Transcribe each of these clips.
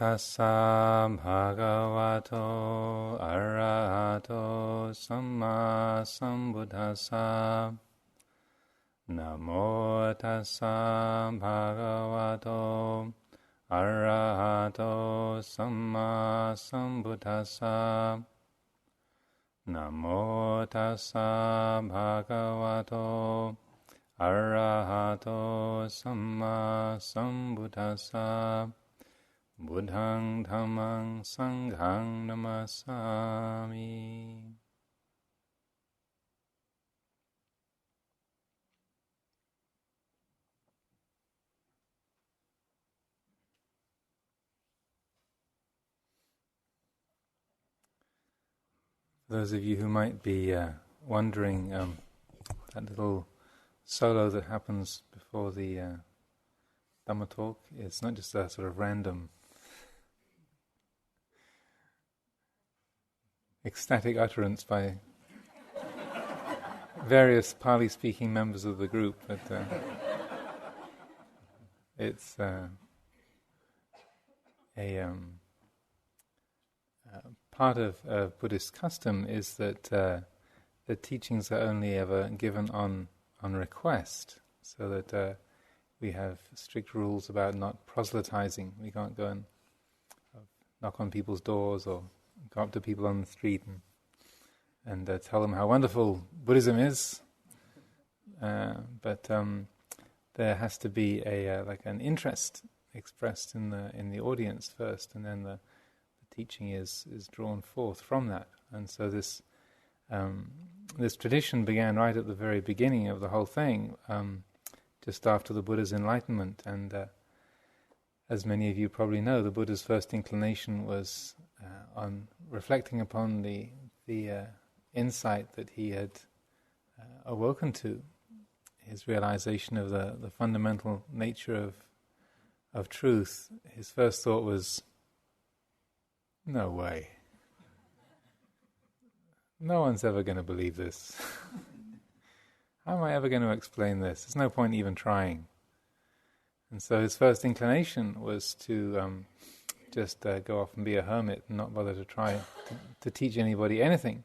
tassa bhagavato arahato samma sambuddhassa. Namo tassa bhagavato arahato samma sambuddhassa. Namo tassa bhagavato arahato samma sambuddhassa. Buddhaṃ dhammāṃ saṅghaṃ namasāmi. For those of you who might be wondering, that little solo that happens before the Dhamma talk, it's not just a sort of random ecstatic utterance by various Pali-speaking members of the group, but it's part of Buddhist custom is that the teachings are only ever given on request, so that we have strict rules about not proselytizing. We can't go and knock on people's doors or go up to people on the street and tell them how wonderful Buddhism is. But there has to be like an interest expressed in the audience first, and then the teaching is drawn forth from that. And so this tradition began right at the very beginning of the whole thing, just after the Buddha's enlightenment. And as many of you probably know, the Buddha's first inclination was on reflecting upon the insight that he had awoken to, his realization of the fundamental nature of truth. His first thought was, no way. No one's ever going to believe this. How am I ever going to explain this? There's no point even trying. And so his first inclination was to just go off and be a hermit and not bother to try to teach anybody anything.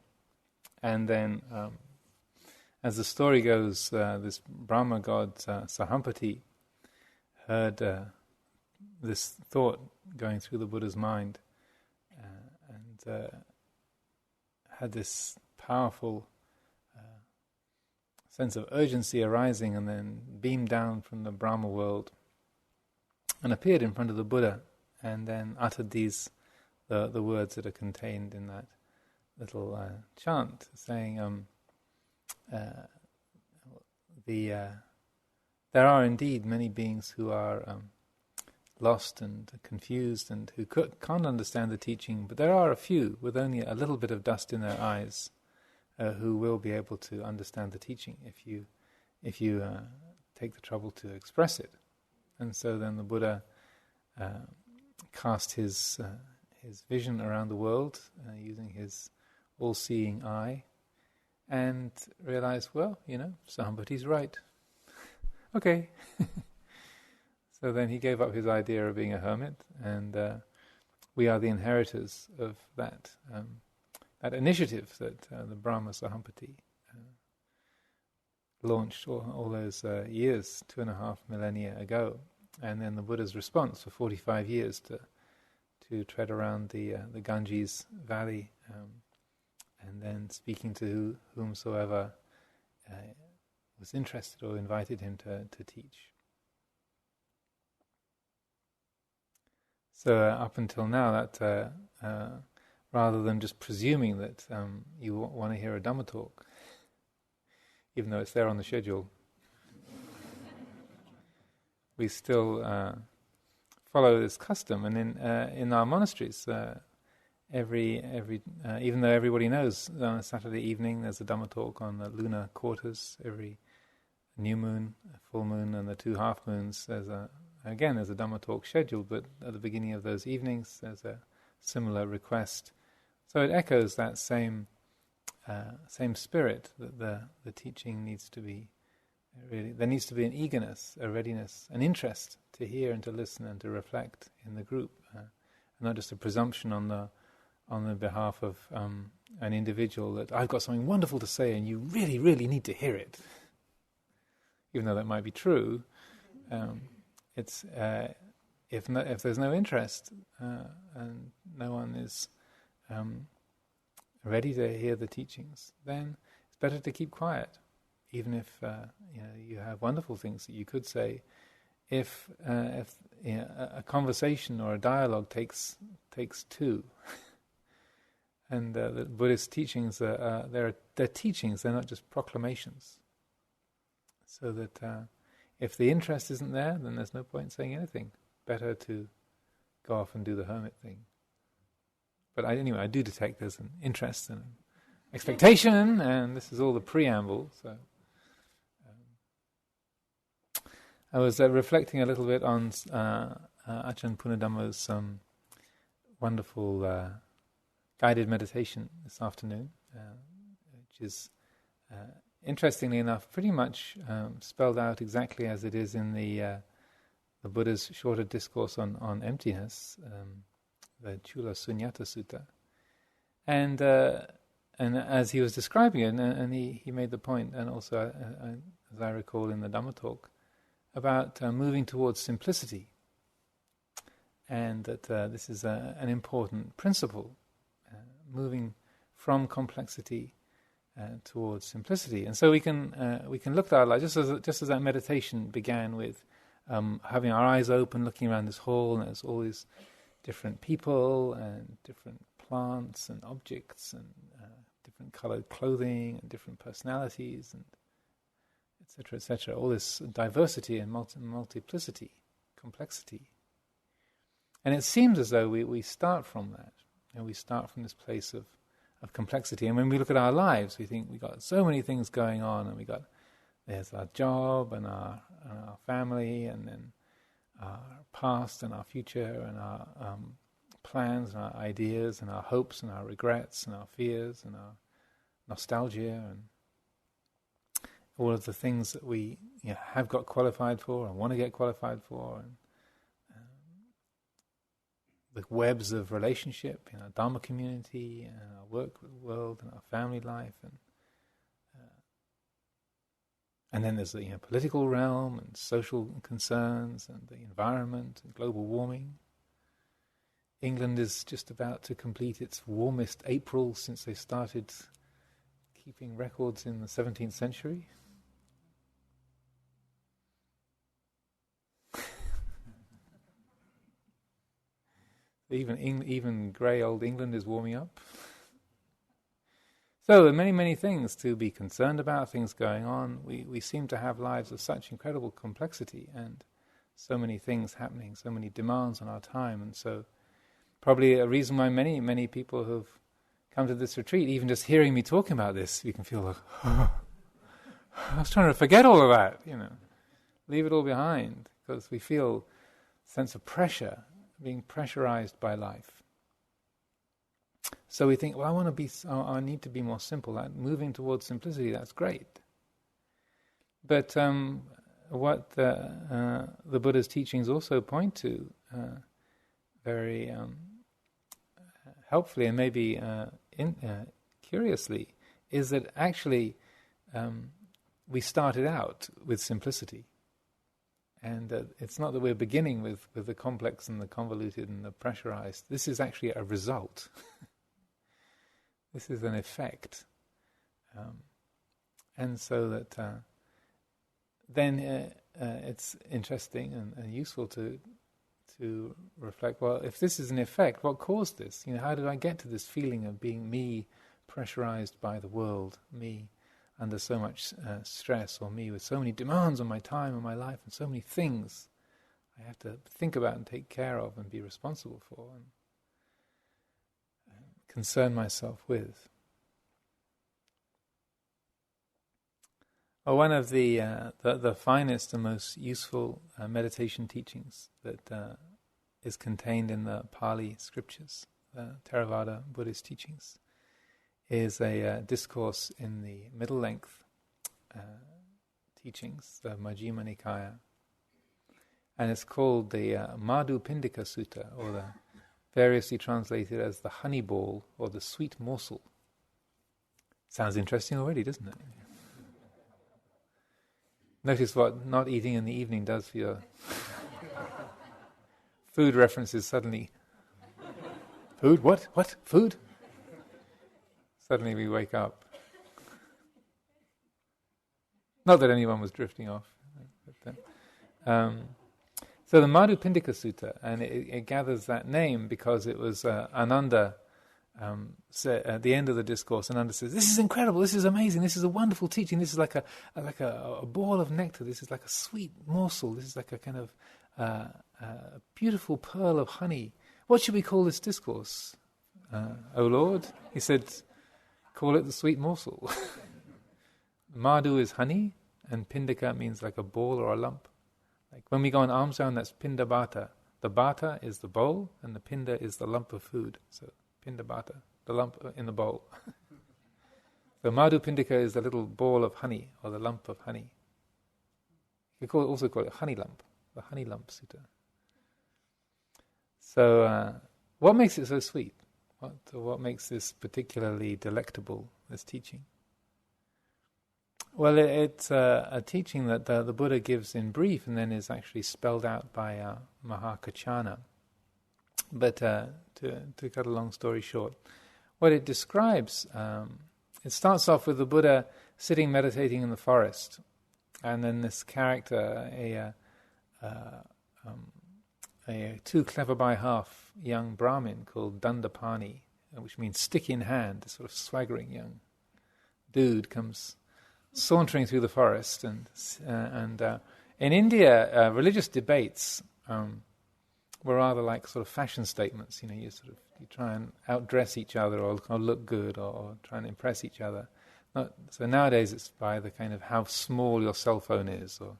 And then, as the story goes, this Brahma god Sahampati heard this thought going through the Buddha's mind, and had this powerful sense of urgency arising, and then beamed down from the Brahma world and appeared in front of the Buddha, and then uttered the words that are contained in that little chant, saying, there are indeed many beings who are lost and confused and who can't understand the teaching, but there are a few with only a little bit of dust in their eyes who will be able to understand the teaching if you take the trouble to express it. And so then the Buddha cast his vision around the world using his all-seeing eye, and realized, well, somebody's right. Okay. So then he gave up his idea of being a hermit, and we are the inheritors of that initiative that the Brahma Sahampati launched all those years, 2.5 millennia ago. And then the Buddha's response for 45 years to tread around the Ganges Valley, and then speaking to whomsoever was interested or invited him to teach. So up until now, that rather than just presuming that you want to hear a Dhamma talk, even though it's there on the schedule, we still follow this custom. And in our monasteries, even though everybody knows on a Saturday evening there's a Dhamma talk on the lunar quarters, every new moon, full moon, and the 2 half moons, there's a Dhamma talk scheduled, but at the beginning of those evenings there's a similar request. So it echoes that same spirit, that the teaching needs to be really, there needs to be an eagerness, a readiness, an interest to hear and to listen and to reflect in the group. not just a presumption on the behalf of an individual that I've got something wonderful to say and you really, really need to hear it. Even though that might be true, it's if there's no interest and no one is ready to hear the teachings, then it's better to keep quiet, even if you have wonderful things that you could say. If a conversation or a dialogue takes two, and the Buddhist teachings they're teachings, they're not just proclamations. So that if the interest isn't there, then there's no point in saying anything. Better to go off and do the hermit thing. But anyway, I do detect there's an interest and an expectation, and this is all the preamble. So I was reflecting a little bit on Ajahn Punadhammo's wonderful guided meditation this afternoon, which is, interestingly enough, pretty much spelled out exactly as it is in the Buddha's shorter discourse on emptiness, the Chula Sunyata Sutta. And as he was describing it, and he made the point, and also, as I recall in the Dhamma talk, about moving towards simplicity, and that this is an important principle, moving from complexity towards simplicity. And so we can look at our life just as that meditation began with having our eyes open, looking around this hall, and there's all these different people and different plants and objects and different coloured clothing and different personalities and etc., etc. All this diversity and multiplicity, complexity. And it seems as though we start from that. We start from this place of complexity. And when we look at our lives, we think we've got so many things going on, and there's our job and our family, and then our past and our future and our plans and our ideas and our hopes and our regrets and our fears and our nostalgia and all of the things that we have got qualified for and want to get qualified for, and the webs of relationship in our Dharma community and our work world and our family life, and then there's the political realm and social concerns and the environment and global warming. England is just about to complete its warmest April since they started keeping records in the 17th century. Even grey old England is warming up. So there are many, many things to be concerned about, things going on. We seem to have lives of such incredible complexity and so many things happening, so many demands on our time. And so probably a reason why many, many people who've come to this retreat, even just hearing me talking about this, you can feel like, oh, I was trying to forget all of that, leave it all behind, because we feel a sense of pressure, being pressurized by life. So we think, well, I need to be more simple. Like moving towards simplicity, that's great. But what the Buddha's teachings also point to very helpfully and maybe curiously is that actually we started out with simplicity. And it's not that we're beginning with the complex and the convoluted and the pressurized. This is actually a result. This is an effect. And so that then it's interesting and useful to reflect, well, if this is an effect, what caused this? How did I get to this feeling of being me pressurized by the world, me under so much stress, or me with so many demands on my time and my life and so many things I have to think about and take care of and be responsible for and concern myself with. Well, one of the finest and most useful meditation teachings that is contained in the Pali scriptures, the Theravada Buddhist teachings, is a discourse in the middle length teachings, the Majjhima Nikaya, and it's called the Madhu Pindika Sutta, or the variously translated as the honey ball or the sweet morsel. Sounds interesting already, doesn't it? Notice what not eating in the evening does for your food references suddenly. Food? What? What? Food? Suddenly we wake up. Not that anyone was drifting off. So the Madhu Pindika Sutta, and it gathers that name because it was Ananda, at the end of the discourse, Ananda says, "This is incredible, this is amazing, this is a wonderful teaching, this is like a ball of nectar, this is like a sweet morsel, this is like a kind of beautiful pearl of honey. What should we call this discourse, O Lord?" He said, "Call it the sweet morsel." Madhu is honey, and Pindika means like a ball or a lump. Like when we go on alms round, that's pinda bata. The bata is the bowl, and the pinda is the lump of food. So pinda bata, the lump in the bowl. So Madhu Pindika is the little ball of honey, or the lump of honey. You could also call it honey lump, the honey lump sutta. So what makes it so sweet? What makes this particularly delectable, this teaching? Well, it's a teaching that the Buddha gives in brief and then is actually spelled out by Mahakachana. But to cut a long story short, what it describes, it starts off with the Buddha sitting meditating in the forest, and then this character, a too clever by half young Brahmin called Dandapani, which means stick in hand, a sort of swaggering young dude comes sauntering through the forest, and in India, religious debates were rather like sort of fashion statements. You know, you try and outdress each other, or look good, or try and impress each other. So nowadays, it's by the kind of how small your cell phone is, or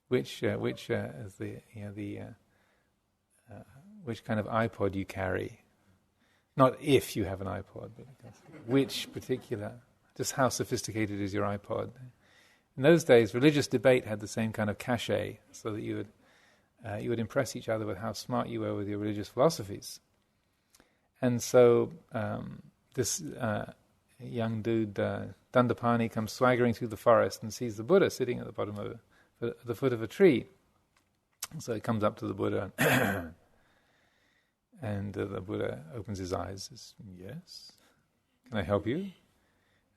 which kind of iPod you carry. Not if you have an iPod, but which particular, just how sophisticated is your iPod. In those days, religious debate had the same kind of cachet, so that you would impress each other with how smart you were with your religious philosophies. And so this young dude, Dandapani, comes swaggering through the forest and sees the Buddha sitting at the bottom of the foot of a tree. So he comes up to the Buddha, and the Buddha opens his eyes and says, "Yes, can I help you?"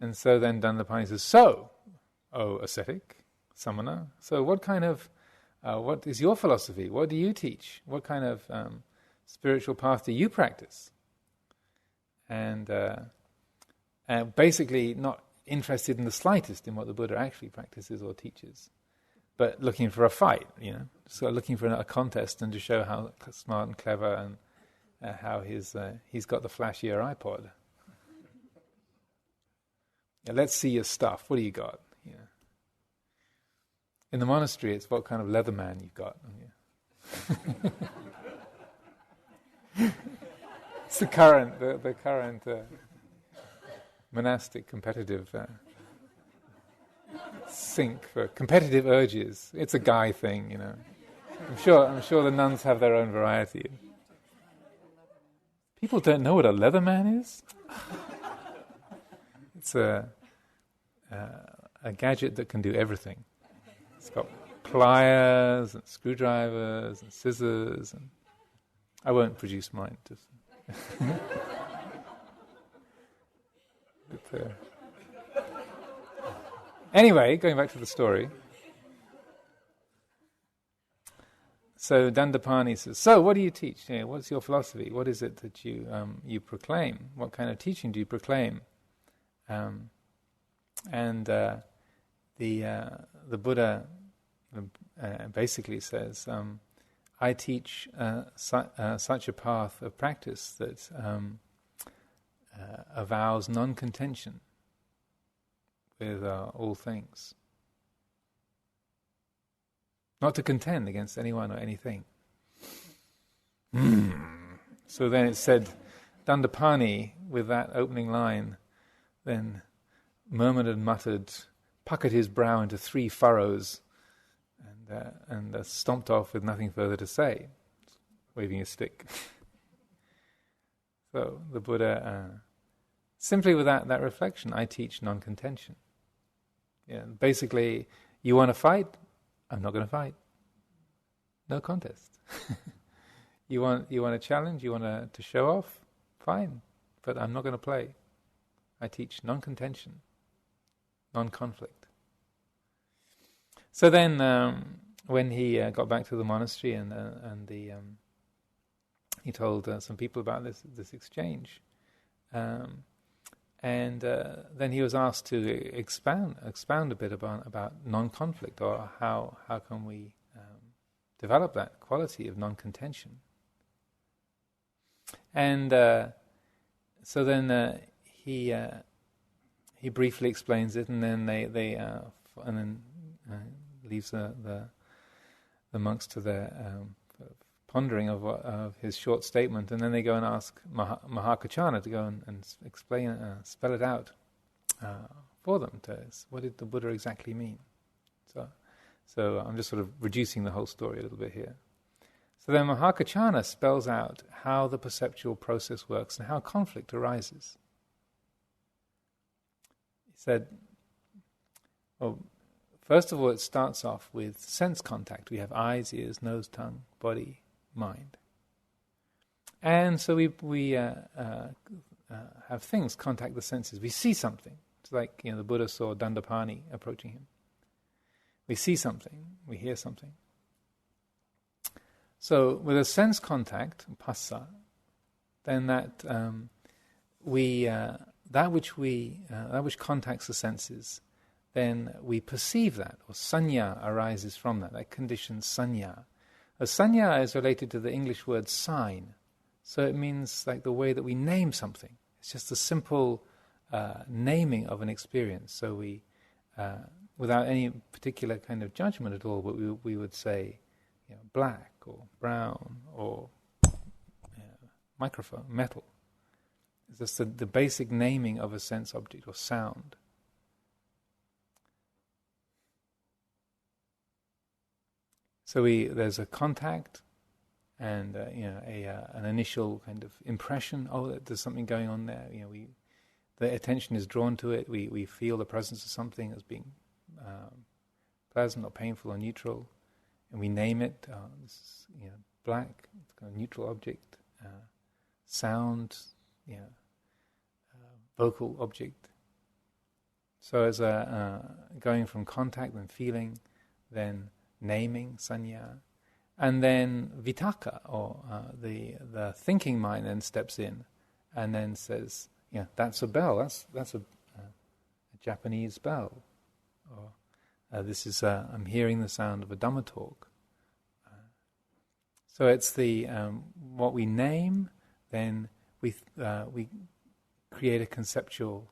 And so then Dandapani says, "So, O ascetic, samana, so what is your philosophy? What do you teach? What kind of spiritual path do you practice?" And basically not interested in the slightest in what the Buddha actually practices or teaches, but looking for a fight, so looking for a contest and to show how smart and clever and how he's got the flashier iPod. Let's see your stuff. What do you got? In the monastery, it's what kind of Leatherman you've got. It's the current monastic competitive sink for competitive urges. It's a guy thing, I'm sure the nuns have their own variety. People don't know what a Leatherman is. It's a gadget that can do everything. It's got pliers and screwdrivers and scissors. And I won't produce mine. Anyway, going back to the story. So Dandapani says, "So what do you teach? What's your philosophy? What is it that you proclaim? What kind of teaching do you proclaim?" And the Buddha basically says, "I teach such a path of practice that avows non-contention with all things. Not to contend against anyone or anything." So then it said, Dandapani, with that opening line, then murmured and muttered, puckered his brow into 3 furrows, and stomped off with nothing further to say, waving a stick. So the Buddha, simply with that reflection, I teach non-contention. Yeah, basically, you want to fight? I'm not going to fight. No contest. You want a challenge? You want to show off? Fine, but I'm not going to play. I teach non-contention, non-conflict. So then, when he got back to the monastery and he told some people about this exchange, and then he was asked to expound a bit about non-conflict, or how can we develop that quality of non-contention. And so then he briefly explains it, and then they leaves the monks to their pondering of his short statement, and then they go and ask Mahakachana to go and explain, spell it out for them. What did the Buddha exactly mean? So I'm just sort of reducing the whole story a little bit here. So then Mahakachana spells out how the perceptual process works and how conflict arises. He said, well, first of all, it starts off with sense contact. We have eyes, ears, nose, tongue, body, mind. And so we have things contact the senses. We see something. It's like, the Buddha saw Dandapani approaching him. We see something, we hear something. So with a sense contact, phassa, then that which contacts the senses, then we perceive that, or sanya arises from that. That conditions sanya. A sanya is related to the English word sign, so it means like the way that we name something. It's just a simple naming of an experience. So we, without any particular kind of judgment at all, but we would say, black or brown or microphone, metal. It's just the basic naming of a sense object or sound. So there's a contact and an initial kind of impression. Oh, there's something going on there. The attention is drawn to it. We feel the presence of something as being pleasant or painful or neutral, and we name it. This is black, it's kind of neutral object. Sound, vocal object. So as going from contact, then feeling, then naming, sanya, and then vitaka, or the thinking mind then steps in and then says, that's a bell, that's a Japanese bell, or this is I'm hearing the sound of a Dhamma talk. So it's the what we name, then we create a conceptual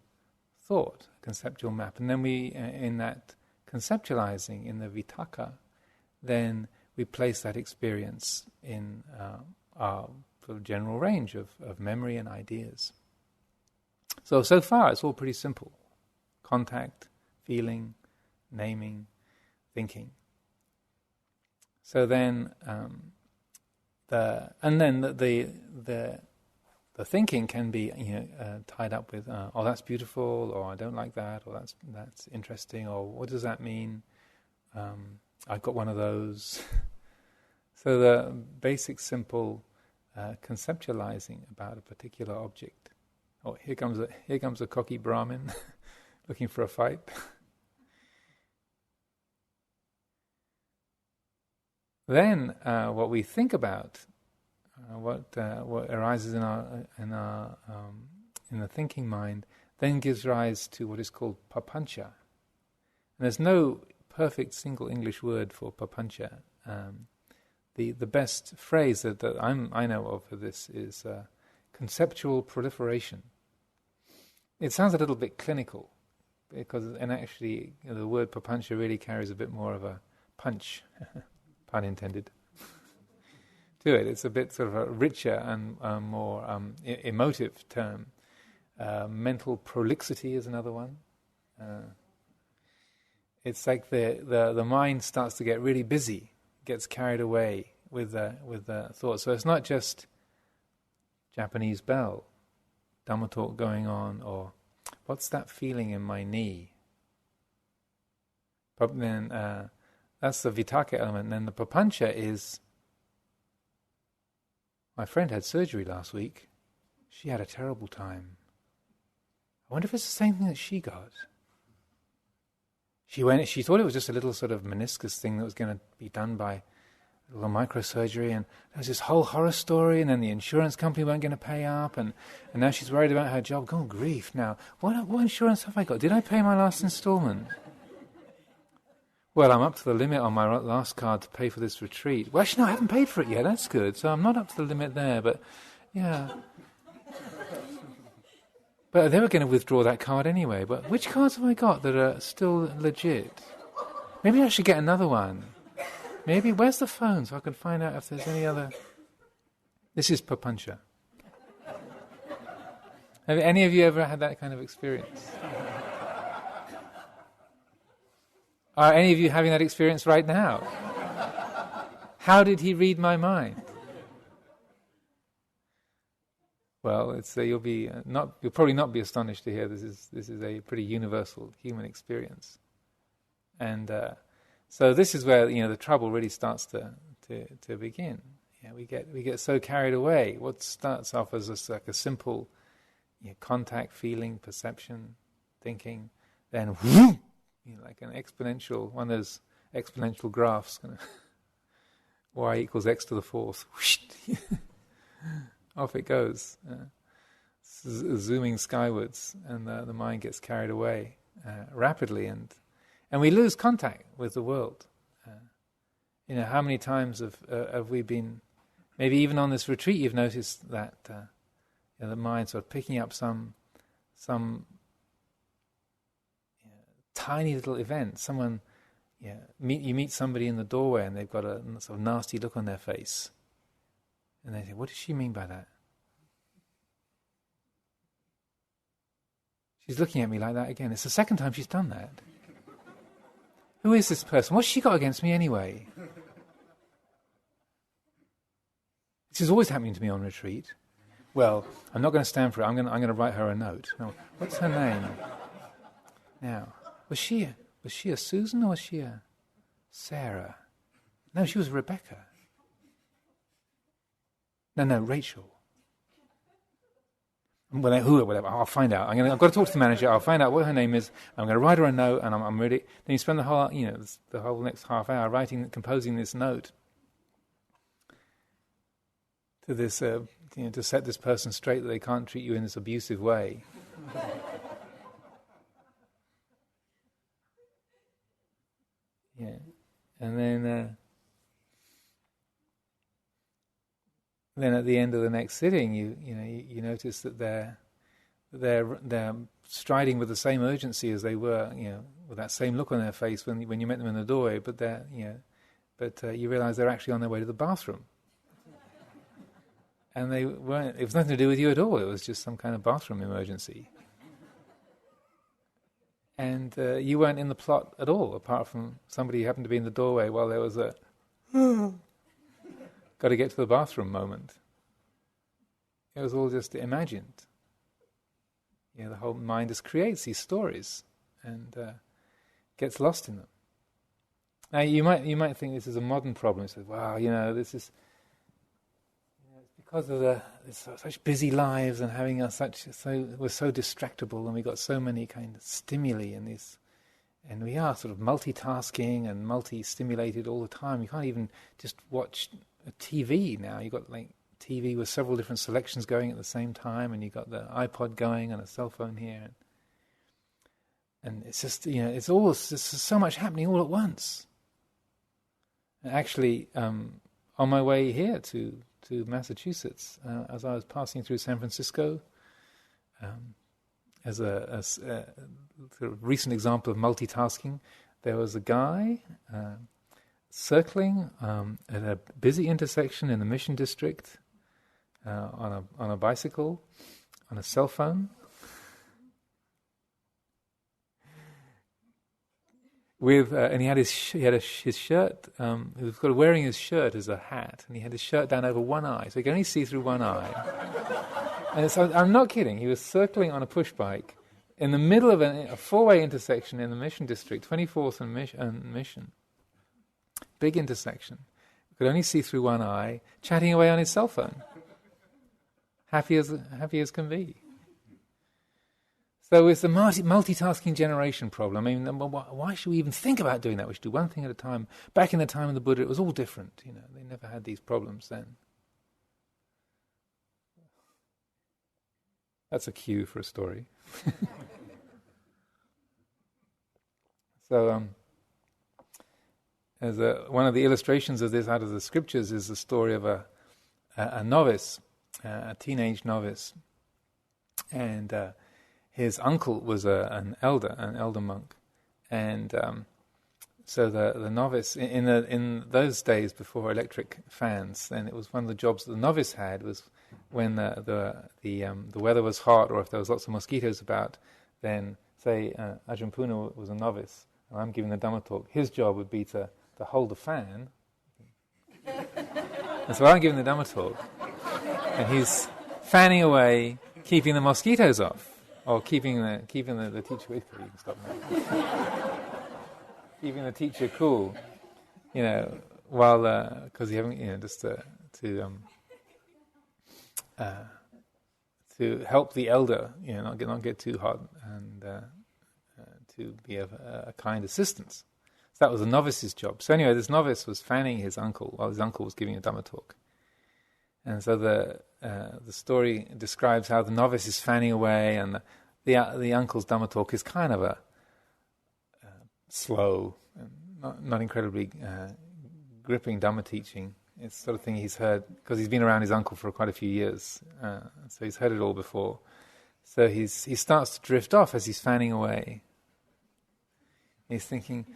thought, a conceptual map, and then we in that conceptualizing, in the vitaka, then we place that experience in our sort of general range of memory and ideas. So far it's all pretty simple. Contact, feeling, naming, thinking. So then the thinking can be tied up with oh, that's beautiful, or I don't like that, or that's interesting, or what does that mean? I've got one of those. So the basic, simple conceptualizing about a particular object. Oh, here comes a cocky Brahmin looking for a fight. Then what we think about, what arises in the thinking mind, then gives rise to what is called papancha. And there's no perfect single English word for papancha. The best phrase that I know of for this is conceptual proliferation. It sounds a little bit clinical, and actually the word papancha really carries a bit more of a punch, pun intended, to it. It's a bit sort of a richer and more emotive term. Mental prolixity is another one. it's like the mind starts to get really busy, gets carried away with the thoughts. So it's not just Japanese bell, Dhamma talk going on, or what's that feeling in my knee? But then that's the vitaka element. And then the papancha is, my friend had surgery last week. She had a terrible time. I wonder if it's the same thing that she got. She thought it was just a little sort of meniscus thing that was going to be done by a little microsurgery, and there was this whole horror story, and then the insurance company weren't going to pay up, and now she's worried about her job. God grief, now, what insurance have I got? Did I pay my last installment? Well, I'm up to the limit on my last card to pay for this retreat. Well, actually, no, I haven't paid for it yet. That's good. So I'm not up to the limit there, but yeah. But they were going to withdraw that card anyway. But which cards have I got that are still legit? Maybe I should get another one. Maybe, where's the phone so I can find out if there's any other... This is papancha. Have any of you ever had that kind of experience? Are any of you having that experience right now? How did he read my mind? Well, you'll probably not be astonished to hear this is a pretty universal human experience, and so this is where the trouble really starts to begin. Yeah, we get so carried away. What starts off as just like a simple contact, feeling, perception, thinking, then whoom, like an exponential, one of those exponential graphs, kind of y equals x to the fourth. Off it goes, zooming skywards, and the mind gets carried away rapidly, and we lose contact with the world. How many times have we been, maybe even on this retreat, you've noticed that the mind sort of picking up some tiny little event. Someone, you meet somebody in the doorway and they've got a sort of nasty look on their face. And they say, what does she mean by that? She's looking at me like that again. It's the second time she's done that. Who is this person? What's she got against me anyway? This is always happening to me on retreat. Well, I'm not going to stand for it. I'm going to write her a note. No, what's her name? Now, was she a Susan or was she a Sarah? No, she was Rebecca. No, Rachel. Whatever. I'll find out. I've got to talk to the manager. I'll find out what her name is. I'm going to write her a note, and I'm ready. Then you spend the whole next half hour composing this note to this, to set this person straight that they can't treat you in this abusive way. Yeah, and then at the end of the next sitting, you notice that they're striding with the same urgency as they were, with that same look on their face when you met them in the doorway. But you realise they're actually on their way to the bathroom, and they weren't. It was nothing to do with you at all. It was just some kind of bathroom emergency, and you weren't in the plot at all, apart from somebody who happened to be in the doorway while there was a got to get to the bathroom moment. It was all just imagined. The whole mind just creates these stories and gets lost in them. Now you might think this is a modern problem. You say, "Wow, this is it's because of such busy lives and having we're so distractible, and we got so many kind of stimuli in this, and we are sort of multitasking and multi-stimulated all the time. You can't even just watch a TV now. You've got like TV with several different selections going at the same time, and you've got the iPod going and a cell phone here, and it's just it's so much happening all at once. And actually, on my way here to Massachusetts, as I was passing through San Francisco, as a sort of recent example of multitasking, there was a guy circling at a busy intersection in the Mission District on a bicycle, on a cell phone, and he had his shirt. He was wearing his shirt as a hat, and he had his shirt down over one eye, so he could only see through one eye. And so, I'm not kidding. He was circling on a push bike in the middle of a four-way intersection in the Mission District, 24th and Mission. Big intersection. He could only see through one eye, chatting away on his cell phone. Happy as can be. So it's the multitasking generation problem. I mean, why should we even think about doing that? We should do one thing at a time. Back in the time of the Buddha, it was all different. They never had these problems then. That's a cue for a story. So, as one of the illustrations of this out of the scriptures is the story of a novice, a teenage novice, and his uncle was an elder monk, and so the novice in those days before electric fans, then it was one of the jobs that the novice had was when the weather was hot or if there was lots of mosquitoes about, then say Ajahn Puna was a novice and I'm giving the Dhamma talk. His job would be to hold the fan, and so I'm giving the Dhamma talk, and he's fanning away, keeping the mosquitoes off. Or keeping the teacher. You can stop now. Keeping the teacher cool, while because you haven't, just to help the elder, not get too hot, and to be a kind assistance. So that was the novice's job. So anyway, this novice was fanning his uncle while his uncle was giving a Dhamma talk, and so the story describes how the novice is fanning away, and the uncle's Dhamma talk is kind of a slow, not incredibly gripping Dhamma teaching. It's the sort of thing he's heard because he's been around his uncle for quite a few years, so he's heard it all before. So he starts to drift off as he's fanning away. He's thinking,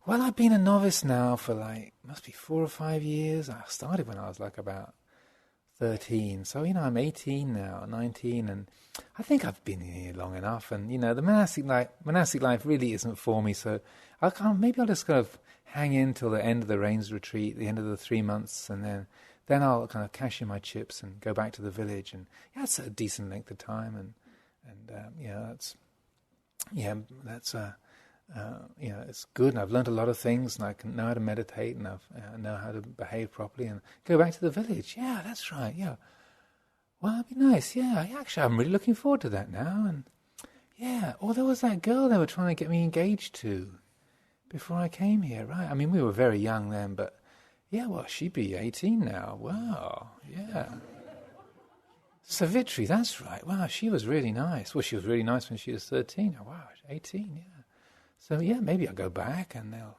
well, I've been a novice now for must be 4 or 5 years. I started when I was about 13, so I'm 18 now, 19, and I think I've been here long enough. And the monastic life really isn't for me. So maybe I'll just kind of hang in till the end of the rains retreat, the end of the 3 months, and then I'll kind of cash in my chips and go back to the village. And that's a decent length of time, and it's good, and I've learned a lot of things, and I can know how to meditate, and I know how to behave properly, and go back to the village. Yeah, that's right, yeah. Well, that'd be nice, yeah. Actually, I'm really looking forward to that now, and yeah. Or there was that girl they were trying to get me engaged to before I came here, right? I mean, we were very young then, but yeah, well, she'd be 18 now. Wow, yeah. Savitri, that's right. Wow, she was really nice. Well, she was really nice when she was 13. Oh, wow, 18, yeah. So yeah, maybe I'll go back and they'll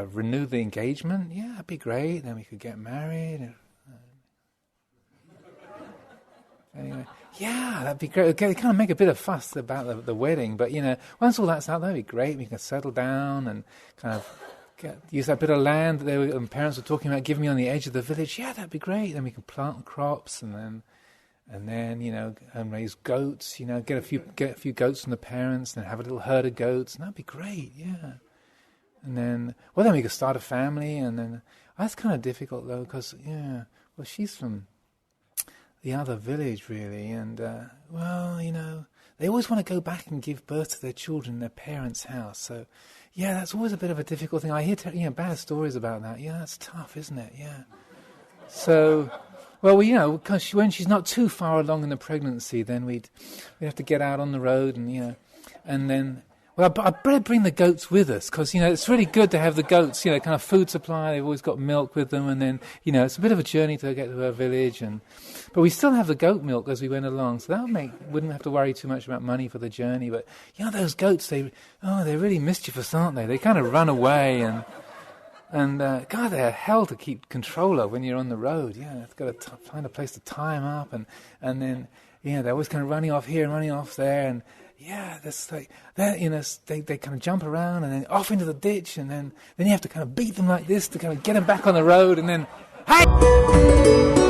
renew the engagement. Yeah, that'd be great. Then we could get married. Anyway, yeah, that'd be great. Okay, they kind of make a bit of fuss about the wedding, but once all that's out, that'd be great. We can settle down and kind of use that bit of land that parents were talking about giving me on the edge of the village. Yeah, that'd be great. Then we can plant crops and then and raise goats. Get a few goats from the parents, and have a little herd of goats, and that'd be great. Yeah. And then we could start a family, and then that's kind of difficult though, because she's from the other village really, and they always want to go back and give birth to their children in their parents' house. So yeah, that's always a bit of a difficult thing. I hear bad stories about that. Yeah, that's tough, isn't it? Yeah. So. Well, because when she's not too far along in the pregnancy, then we'd have to get out on the road, and then I better bring the goats with us, because it's really good to have the goats, kind of food supply. They've always got milk with them, and then it's a bit of a journey to get to her village, but we still have the goat milk as we went along, so wouldn't have to worry too much about money for the journey. But those goats, they're really mischievous, aren't they? They kind of run away And God, they're hell to keep control of when you're on the road. Yeah, you've got to find a place to tie them up, and then they're always kind of running off here and running off there, and that's they kind of jump around and then off into the ditch, and then you have to kind of beat them like this to kind of get them back on the road, and then hey.